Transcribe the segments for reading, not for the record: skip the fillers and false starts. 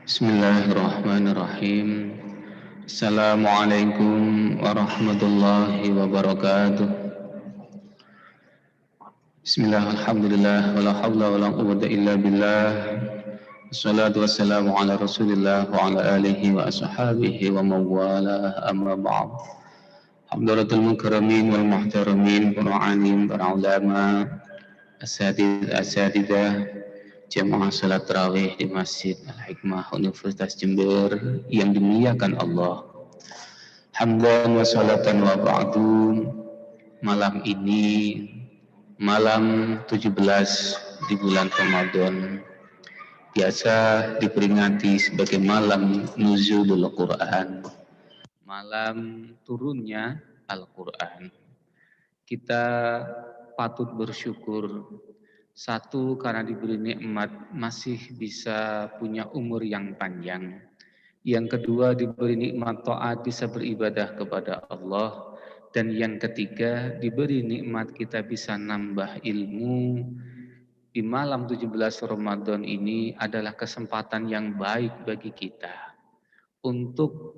Bismillahirrahmanirrahim. Assalamualaikum warahmatullahi wabarakatuh. Bismillah, alhamdulillah, wala hawla wala quwwata illa billah. Wassalatu wassalamu ala rasulillah wa ala alihi wa ashabihi wa mawalah, amma ba'd. Hamdalatul mukarramin wal muhtaramin, para alim, para ulama, asatidah, jamaah salat tarawih di Masjid Al-Hikmah Universitas Jember yang dimuliakan Allah. Hamdan wa salatan wa ba'du. Malam ini malam 17 di bulan Ramadan biasa diperingati sebagai malam nuzulul Quran, malam turunnya Al-Quran. Kita patut bersyukur, satu, karena diberi nikmat masih bisa punya umur yang panjang. Yang kedua, diberi nikmat taat, bisa beribadah kepada Allah. Dan yang ketiga, diberi nikmat kita bisa nambah ilmu. Di malam 17 Ramadan ini adalah kesempatan yang baik bagi kita untuk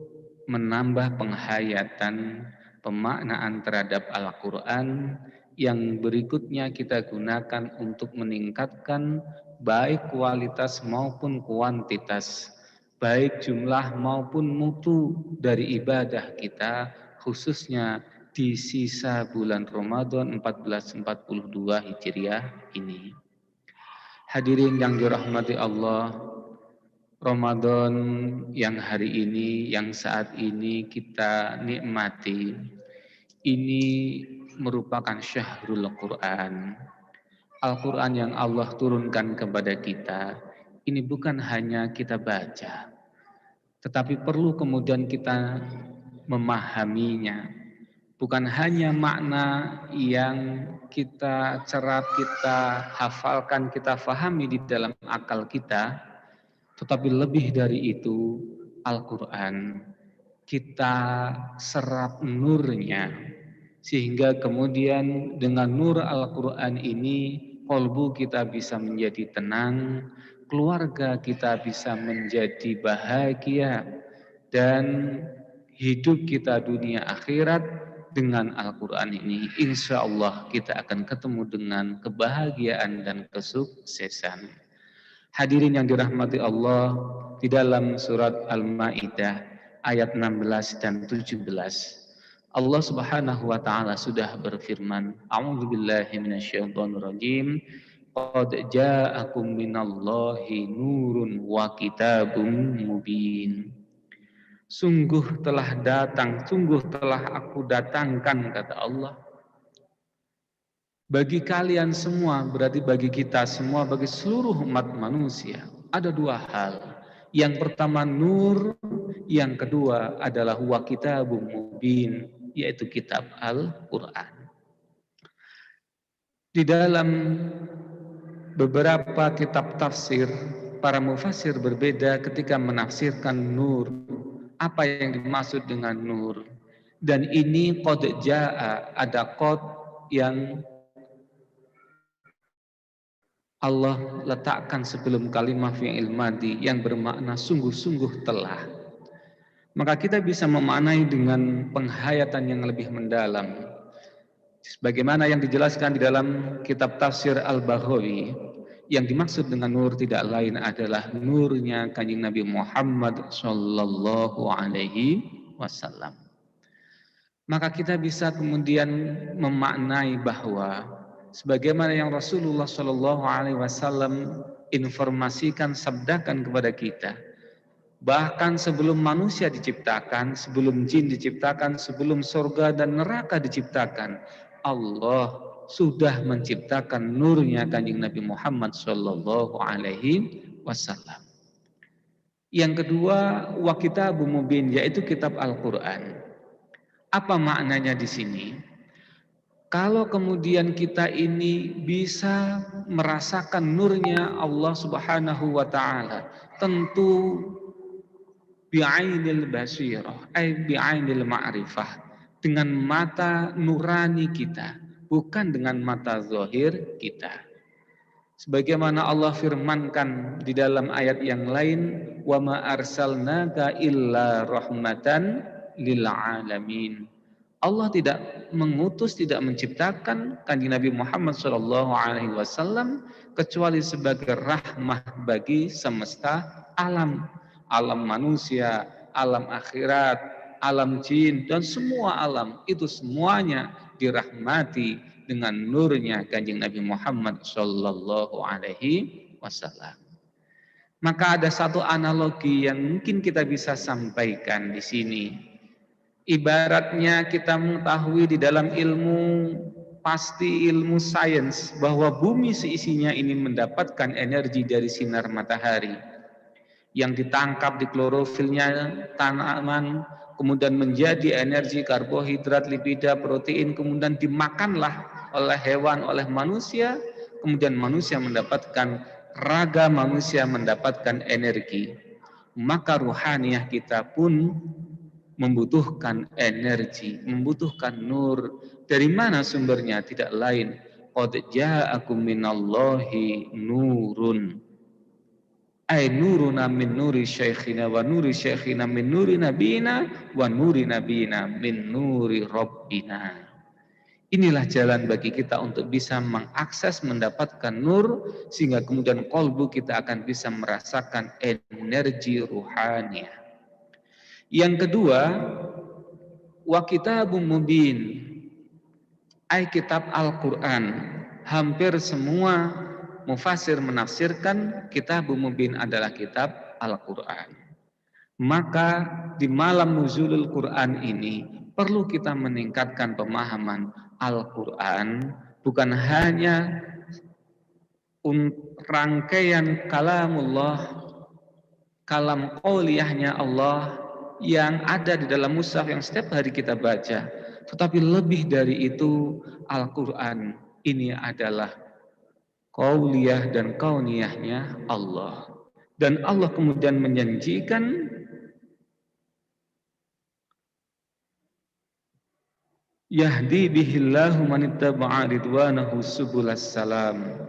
menambah penghayatan, pemaknaan terhadap Al-Quran yang berikutnya kita gunakan untuk meningkatkan baik kualitas maupun kuantitas, baik jumlah maupun mutu dari ibadah kita, khususnya di sisa bulan Ramadan 1442 Hijriah ini. Hadirin yang dirahmati Allah, Ramadan yang hari ini, yang saat ini kita nikmati, ini merupakan syahrul Quran. Al-Quran yang Allah turunkan kepada kita, ini bukan hanya kita baca, tetapi perlu kemudian kita memahaminya. Bukan hanya makna yang kita cerap, kita hafalkan, kita fahami di dalam akal kita, tetapi lebih dari itu, Al-Quran kita serap nurnya, sehingga kemudian dengan nur Al-Quran ini qalbu kita bisa menjadi tenang, keluarga kita bisa menjadi bahagia, dan hidup kita dunia akhirat dengan Al-Quran ini insya Allah kita akan ketemu dengan kebahagiaan dan kesuksesan. Hadirin yang dirahmati Allah, di dalam surat Al-Maidah ayat 16 dan 17, Allah Subhanahu wa taala sudah berfirman, A'udzubillahi minasyaitonirrajim, qad ja'akum minallahi nurun wa kitabun mubin. Sungguh telah datang, sungguh telah aku datangkan, kata Allah, bagi kalian semua, berarti bagi kita semua, bagi seluruh umat manusia, ada dua hal. Yang pertama nur, yang kedua adalah wa kitabun mubin, yaitu kitab Al-Quran. Di dalam beberapa kitab tafsir, para mufassir berbeda ketika menafsirkan nur. Apa yang dimaksud dengan nur? Dan ini qad jaa, ada qad yang Allah letakkan sebelum kalimat fi'il madhi yang bermakna sungguh-sungguh telah. Maka kita bisa memaknai dengan penghayatan yang lebih mendalam. Sebagaimana yang dijelaskan di dalam kitab tafsir Al-Baghawi, yang dimaksud dengan nur tidak lain adalah nurnya Kanjeng Nabi Muhammad sallallahu alaihi wasallam. Maka kita bisa kemudian memaknai bahwa sebagaimana yang Rasulullah sallallahu alaihi wasallam informasikan, sabdakan kepada kita, bahkan sebelum manusia diciptakan, sebelum jin diciptakan, sebelum surga dan neraka diciptakan, Allah sudah menciptakan nurnya Kanjeng Nabi Muhammad sallallahu alaihi wasallam. Yang kedua, wa kitabun mubin, yaitu kitab Al-Qur'an. Apa maknanya di sini? Kalau kemudian kita ini bisa merasakan nurnya Allah Subhanahu wa taala, tentu bi'ainil basirah, bi'ainil ma'rifah, dengan mata nurani kita, bukan dengan mata zahir kita. Sebagaimana Allah firmankan di dalam ayat yang lain, "Wa ma arsalnaka illa rahmatan lil alamin." Allah tidak mengutus, tidak menciptakan Kanjeng Nabi Muhammad SAW kecuali sebagai rahmah bagi semesta alam, alam manusia, alam akhirat, alam jin, dan semua alam itu semuanya dirahmati dengan nurnya Kanjeng Nabi Muhammad SAW. Maka ada satu analogi yang mungkin kita bisa sampaikan di sini. Ibaratnya kita mengetahui di dalam ilmu, pasti ilmu sains, bahwa bumi seisinya ini mendapatkan energi dari sinar matahari yang ditangkap di klorofilnya tanaman, kemudian menjadi energi karbohidrat, lipida, protein, kemudian dimakanlah oleh hewan, oleh manusia, kemudian manusia mendapatkan, raga manusia mendapatkan energi. Maka ruhaniyah kita pun membutuhkan energi, membutuhkan nur. Dari mana sumbernya? Tidak lain, qad ja'akum minallahi nurun. Ay nuruna min nuri syekhina wa nuri syekhina min nuri nabina wa nuri nabina min nuri rabbina. Inilah jalan bagi kita untuk bisa mengakses, mendapatkan nur, sehingga kemudian kolbu kita akan bisa merasakan energi ruhaniyah. Yang kedua, wa kitabun mubin, ay kitab Al-Quran. Hampir semua mufasir menafsirkan kitabun mubin adalah kitab Al-Quran. Maka di malam nuzulul Quran ini perlu kita meningkatkan pemahaman Al-Quran, bukan hanya rangkaian kalamullah, kalam qauliyahnya Allah yang ada di dalam mushaf yang setiap hari kita baca, tetapi lebih dari itu, Al-Quran ini adalah qauliyah dan kauniyahnya Allah. Dan Allah kemudian menjanjikan, yahdi bihillahu manittaba'a ridwanahu subulas salam.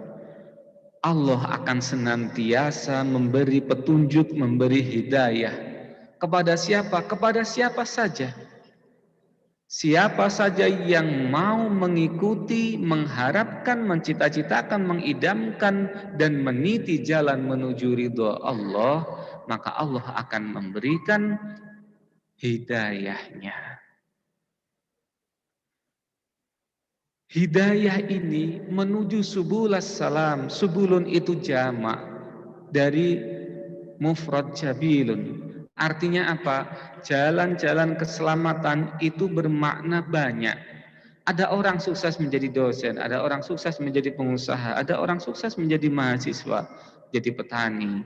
Allah akan senantiasa memberi petunjuk, memberi hidayah. Kepada siapa? Kepada siapa saja. Siapa saja yang mau mengikuti, mengharapkan, mencita-citakan, mengidamkan, dan meniti jalan menuju ridha Allah, maka Allah akan memberikan hidayahnya. Hidayah ini menuju subulas salam. Subulun itu jamak dari mufrad jabilun. Artinya apa? Jalan-jalan keselamatan itu bermakna banyak. Ada orang sukses menjadi dosen, ada orang sukses menjadi pengusaha, ada orang sukses menjadi mahasiswa, jadi petani,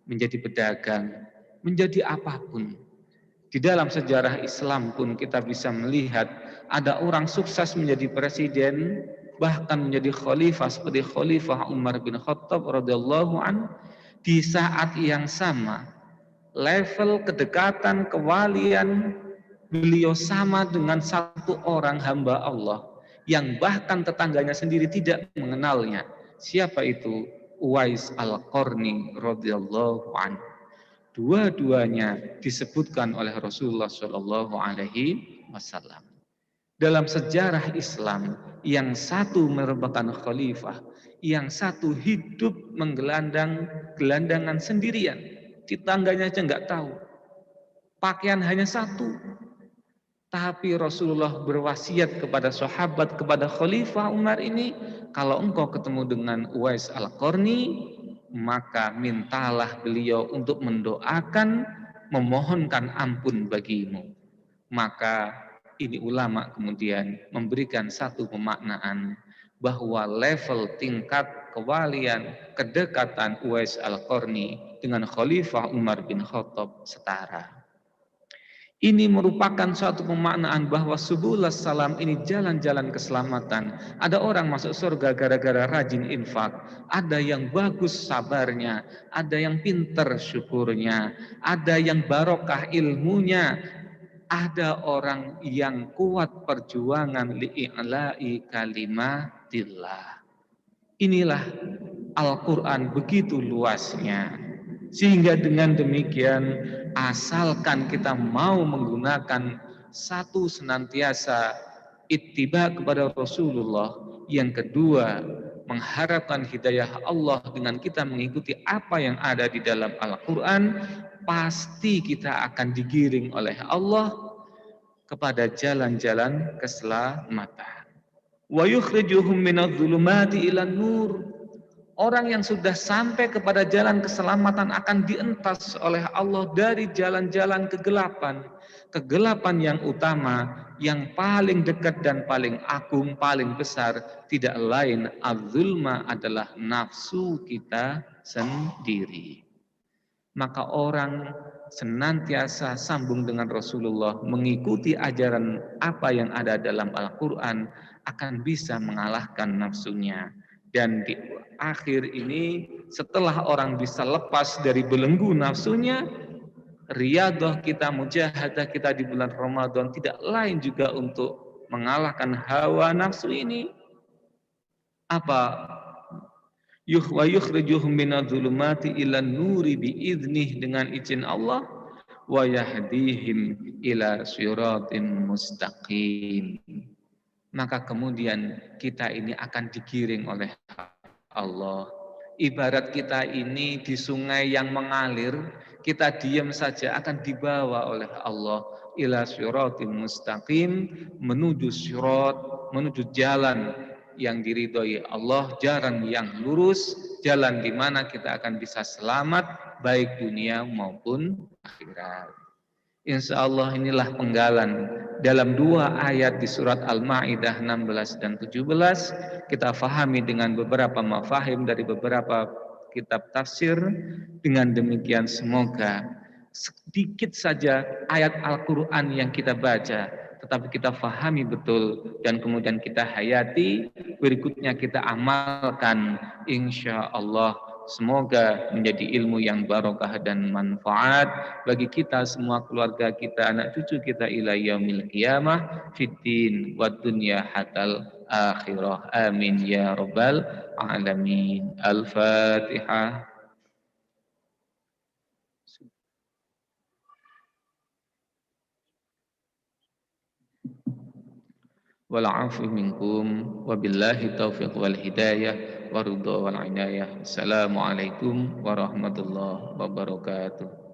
menjadi pedagang, menjadi apapun. Di dalam sejarah Islam pun kita bisa melihat ada orang sukses menjadi presiden, bahkan menjadi khalifah seperti Khalifah Umar bin Khattab radhiyallahu anhu. Di saat yang sama, level kedekatan kewalian beliau sama dengan satu orang hamba Allah yang bahkan tetangganya sendiri tidak mengenalnya. Siapa itu? Uwais Al-Qarni radhiyallahu anhu. Dua-duanya disebutkan oleh Rasulullah Shallallahu Alaihi Wasallam. Dalam sejarah Islam, yang satu merupakan khalifah, yang satu hidup gelandangan sendirian, tetangganya aja nggak tahu. Pakaian hanya satu, tapi Rasulullah berwasiat kepada sahabat, kepada Khalifah Umar ini, kalau engkau ketemu dengan Uwais Al-Qarni, maka mintalah beliau untuk mendoakan, memohonkan ampun bagimu. Maka ini ulama kemudian memberikan satu pemaknaan bahwa level tingkat kewalian, kedekatan Uwais Al-Qarni dengan Khalifah Umar bin Khattab setara. Ini merupakan suatu pemaknaan bahwa subulas salam ini jalan-jalan keselamatan. Ada orang masuk surga gara-gara rajin infak. Ada yang bagus sabarnya. Ada yang pinter syukurnya. Ada yang barokah ilmunya. Ada orang yang kuat perjuangan li'i'la'i kalimatillah. Inilah Al-Quran begitu luasnya. Sehingga dengan demikian, asalkan kita mau menggunakan satu, senantiasa ittiba kepada Rasulullah. Yang kedua, mengharapkan hidayah Allah dengan kita mengikuti apa yang ada di dalam Al-Quran, pasti kita akan digiring oleh Allah kepada jalan-jalan keselamatan. Wa yukhrijuhum minadh-dhulumati ilan nur. Orang yang sudah sampai kepada jalan keselamatan akan dientas oleh Allah dari jalan-jalan kegelapan. Kegelapan yang utama, yang paling dekat dan paling agung, paling besar, tidak lain az-zulma adalah nafsu kita sendiri. Maka orang senantiasa sambung dengan Rasulullah, mengikuti ajaran apa yang ada dalam Al-Quran, akan bisa mengalahkan nafsunya. Dan di akhir ini, setelah orang bisa lepas dari belenggu nafsunya, riyadhah kita, mujahadah kita di bulan Ramadan tidak lain juga untuk mengalahkan hawa nafsu ini. Apa? Wa yukhrijuhum minadh-dhulumati ilan nuri biiznih, dengan izin Allah, wa yahdihim ila siratin mustaqim. Maka kemudian kita ini akan digiring oleh Allah. Ibarat kita ini di sungai yang mengalir, kita diam saja akan dibawa oleh Allah ila siratin mustaqim, menuju sirat, menuju jalan yang diridhoi Allah, jalan yang lurus, jalan di mana kita akan bisa selamat baik dunia maupun akhirat. Insya Allah inilah penggalan dalam dua ayat di surat Al-Ma'idah 16 dan 17, kita fahami dengan beberapa mafahim dari beberapa kitab tafsir. Dengan demikian semoga sedikit saja ayat Al-Quran yang kita baca, tetapi kita fahami betul dan kemudian kita hayati, berikutnya kita amalkan, insya Allah. Semoga menjadi ilmu yang barokah dan manfaat bagi kita semua, keluarga kita, anak cucu kita ila yaumil qiyamah fiddin wad dunya hatal akhirah. Amin ya rabbal alamin. Al-Fatihah. Wal afu minkum wabillahi taufiq wal hidayah waridha wal inayah. Assalamualaikum warahmatullahi wabarakatuh.